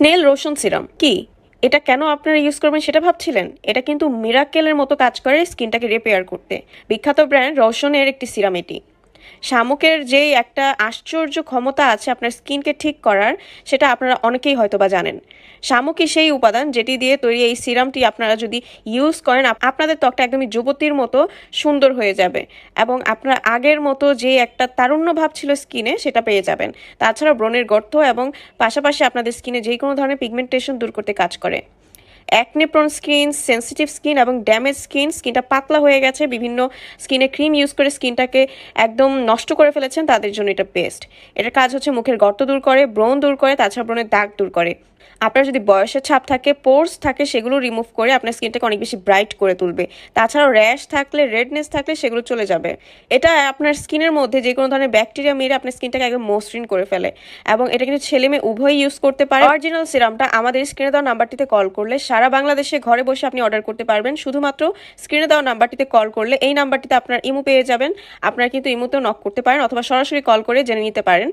Snail Roshan serum কি? এটা কেন আপনারা ইউজ করবেন সেটা ভাবছিলেন? এটা কিন্তু মিরাকেলের মতো কাজ করে স্কিনটাকে রিপেয়ার করতে। বিখ্যাত ব্র্যান্ড রোশনের একটি সিরাম এটি। শামুকের যেই একটা আশ্চর্য ক্ষমতা আছে আপনার স্কিনকে ঠিক করার, সেটা আপনারা অনেকেই হয়তো বা জানেন। শামুকই সেই উপাদান যেটি দিয়ে তৈরি এই সিরামটি আপনারা যদি ইউজ করেন আপনাদের ত্বকটা একদমই যুবতীর মতো সুন্দর হয়ে যাবে এবং আপনার আগের মতো যে একটা তারুণ্য ভাব ছিল স্কিনে সেটা পেয়ে যাবেন। তাছাড়া ব্রণের গর্ত এবং পাশাপাশি আপনাদের স্কিনে যে কোনো ধরনের পিগমেন্টেশন দূর করতে কাজ করে। Acne prone skin, sensitive skin এবং ড্যামেজ স্কিনটা পাতলা হয়ে গেছে, বিভিন্ন স্কিনে ক্রিম ইউজ করে স্কিনটাকে একদম নষ্ট করে ফেলেছেন, তাদের জন্য এটা বেস্ট। এটার কাজ হচ্ছে মুখের গর্ত দূর করে, ব্রণ দূর করে, তাছাড়া ব্রণের দাগ দূর করে। আপনার যদি বয়সের ছাপ থাকে, পোর্স থাকে, সেগুলো রিমুভ করে আপনার স্কিনটাকে অনেক বেশি ব্রাইট করে তুলবে। তাছাড়াও র্যাশ থাকলে, রেডনেস থাকলে সেগুলো চলে যাবে। এটা আপনার স্কিনের মধ্যে যে কোনো ধরনের ব্যাকটেরিয়া মেরে আপনার স্কিনটাকে একদম মসৃণ করে ফেলে এবং এটা কিন্তু ছেলে মেয়ে উভয়ই ইউজ করতে পারে। অরিজিনাল সিরামটা আমাদের স্ক্রিনে দেওয়া নাম্বারটিতে কল করলে সারা বাংলাদেশে ঘরে বসে আপনি অর্ডার করতে পারবেন। শুধুমাত্র স্ক্রিনে দেওয়া নাম্বারটিতে কল করলে, এই নাম্বারটিতে আপনার ইমো পেয়ে যাবেন। আপনারা কিন্তু ইমোতেও নক করতে পারেন অথবা সরাসরি কল করে জেনে নিতে পারেন।